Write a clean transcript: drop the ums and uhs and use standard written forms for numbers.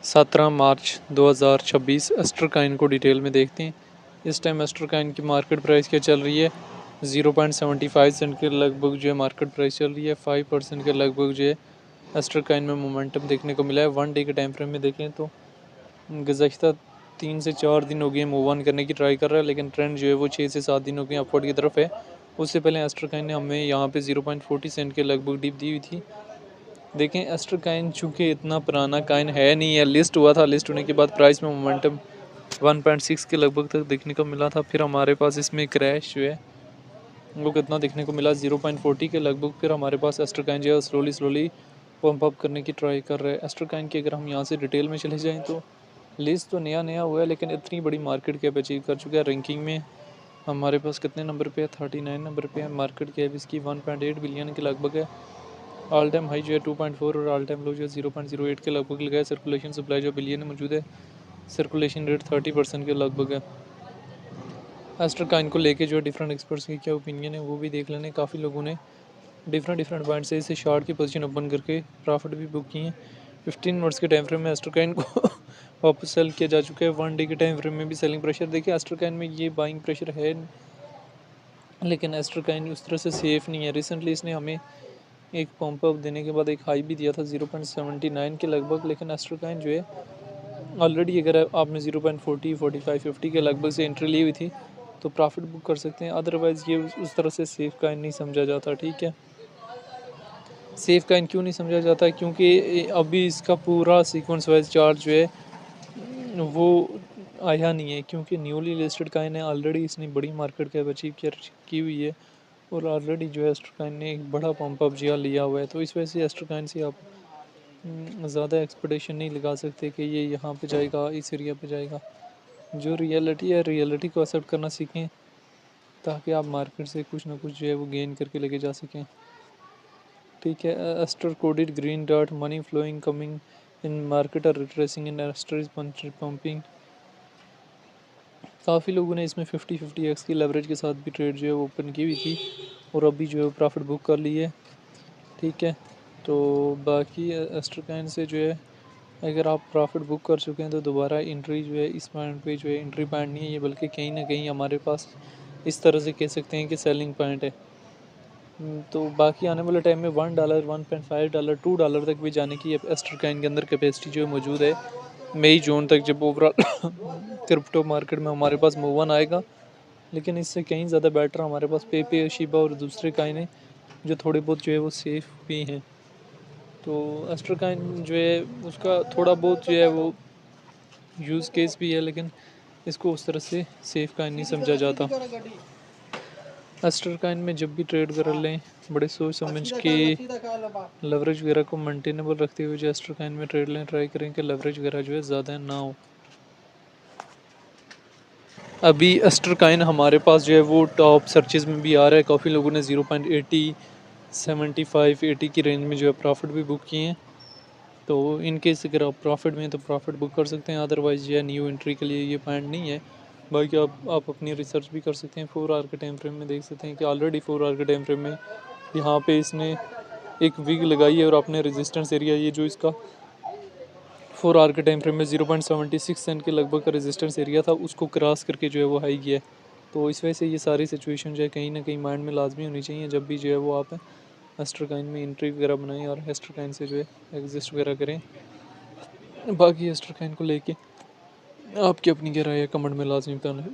17 मार्च 2026 एस्ट्रकाइन को डिटेल में देखते हैं। इस टाइम एस्ट्रकाइन की मार्केट प्राइस क्या चल रही है? 0.75 सेंट के लगभग जो है मार्केट प्राइस चल रही है। 5% के लगभग जो है एस्ट्रकाइन में मोमेंटम देखने को मिला है। 1 डे के टाइम फ्रेम में देखें तो गुज़श्ता 3 से 4 दिन हो गए मूव ऑन करने की ट्राई कर रहा है, लेकिन ट्रेंड जो है वो 6 से 7 दिन हो गए अपवर्ड की तरफ है। उससे पहले एस्ट्रकाइन ने हमें यहाँ पे 0.40 सेंट के लगभग डिप दी हुई थी। देखें एस्ट्रकाइन चूँकि इतना पुराना काइन है नहीं है, लिस्ट हुआ था, लिस्ट होने के बाद प्राइस में मोमेंटम 1.6 के लगभग तक देखने को मिला था। फिर हमारे पास इसमें क्रैश जो है वो कितना देखने को मिला, 0.40 के लगभग। फिर हमारे पास एस्ट्रकाइन जो है स्लोली पंप अप करने की ट्राई कर रहे हैं। एस्ट्रकाइन की अगर हम यहाँ से डिटेल में चले जाएँ तो लिस्ट तो नया हुआ है, लेकिन इतनी बड़ी मार्केट कैप अचीव कर चुका है। रैंकिंग में हमारे पास कितने नंबर पे है? 39 नंबर पे है। मार्केट कैप इसकी 1.8 बिलियन के लगभग है। ऑल टाइम हाई जो है 2.4 और ऑल टाइम लो जो है 0.08 के लगभग लगा है। सर्कुलेशन सप्लाई जो बिलियन में मौजूद है, सर्कुलेशन रेट 30% के लगभग है। एस्ट्रकाइन को लेके जो डिफरेंट एक्सपर्ट्स की क्या ओपिनियन है वो भी देख लेने। काफ़ी लोगों ने डिफरेंट पॉइंट से इसे शॉर्ट की पोजीशन ओपन करके प्रॉफिट भी बुक किए हैं। 15 मिनट्स के टाइम फ्रेम में एस्ट्रकाइन को वापस सेल किया जा चुका है। 1 डे के टाइम फ्रेम में भी सेलिंग प्रेशर देखिए। एस्ट्रकाइन में ये बाइंग प्रेशर है, लेकिन एस्ट्रकाइन उस तरह से सेफ नहीं है। रिसेंटली इसने हमें एक पंप अप देने के बाद एक हाई भी दिया था 0.79 के लगभग, लेकिन एस्ट्रकाइन जो है ऑलरेडी अगर आपने 0.40 45 50 के लगभग से एंट्री ली हुई थी तो प्रॉफिट बुक कर सकते हैं। अदरवाइज़ ये उस तरह से सेफ काइन नहीं समझा जाता। ठीक है, सेफ काइन क्यों नहीं समझा जाता? क्योंकि अभी इसका पूरा सीक्वेंस वाइज चार्ट जो है वो आया नहीं है, क्योंकि न्यूली लिस्टेड काइन है। ऑलरेडी इसने बड़ी मार्केट कैप अचीव की हुई है और ऑलरेडी जो है एस्ट्रकाइन ने एक बड़ा पंप अप जिया लिया हुआ है। तो इस वजह से एस्ट्रकाइन से आप ज़्यादा एक्सपेक्टेशन नहीं लगा सकते कि ये यहाँ पे जाएगा, इस एरिया पे जाएगा। जो रियलिटी है, रियलिटी को एक्सेप्ट करना सीखें ताकि आप मार्केट से कुछ ना कुछ जो है वो गेन करके लेके जा सकें। ठीक है, Aster coded green dot money flowing coming in market और रिट्रेसिंग इन एस्टर पंपिंग। काफ़ी लोगों ने इसमें 50-50x की लेवरेज के साथ भी ट्रेड जो है वो ओपन की हुई थी और अभी जो है प्रॉफिट बुक कर ली है। ठीक है, तो बाकी एस्ट्रकाइन से जो है अगर आप प्रॉफिट बुक कर चुके हैं तो दोबारा एंट्री जो है इस पॉइंट पे जो है एंट्री पॉइंट नहीं है ये, बल्कि कहीं ना कहीं हमारे पास इस तरह से कह सकते हैं कि सेलिंग पॉइंट है। तो बाकी आने वाले टाइम में $1 $1.5 $2 तक भी जाने की एस्ट्रकाइन के अंदर कैपेसिटी जो है मौजूद है। मई जून तक जब ओवरऑल क्रिप्टो मार्केट में हमारे पास मूव ऑन आएगा, लेकिन इससे कहीं ज़्यादा बेटर हमारे पास पेपे, शिबा और दूसरे काइन हैं जो थोड़े बहुत जो है वो सेफ़ भी हैं। तो एस्ट्रकाइन जो है उसका थोड़ा बहुत जो है वो यूज़ केस भी है, लेकिन इसको उस तरह से सेफ काइन नहीं समझा जाता। एस्ट्रकाइन में जब भी ट्रेड कर लें बड़े सोच समझ के लेवरेज वगैरह को मेंटेनेबल रखते हुए जो एस्ट्रकाइन में ट्रेड लें, ट्राई करें कि लेवरेज वगैरह जो है ज़्यादा ना हो। अभी एस्ट्रकाइन हमारे पास जो है वो टॉप सर्चेज में भी आ रहा है। काफ़ी लोगों ने 0.80 75 80 की रेंज में जो है प्रॉफिट भी बुक किए हैं। तो इन केस अगर आप प्रॉफिट में तो प्रॉफिट बुक कर सकते हैं, अदरवाइज ये न्यू एंट्री के लिए ये पॉइंट नहीं है। बाकी आप अपनी रिसर्च भी कर सकते हैं। 4 आवर के टाइम फ्रेम में देख सकते हैं कि ऑलरेडी 4 आवर के टाइम फ्रेम में यहाँ पे इसने एक विग लगाई है और अपने रेजिस्टेंस एरिया ये जो इसका 4 आवर के टाइम फ्रेम में 0.76 सेंट के लगभग का रेजिस्टेंस एरिया था उसको क्रॉस करके जो है वो हाई किया है। तो इस वजह से ये सारी सिचुएशन जो है कहीं ना कहीं माइंड में लाजमी होनी चाहिए जब भी जो है वो आप एस्ट्रकाइन में एंट्री वगैरह बनाएं और एस्ट्रकाइन से जो है एग्जिस्ट वगैरह करें। बाकी एस्ट्रकाइन को लेके आपकी अपनी क्या राय है कमेंट में लाजमी बताना है।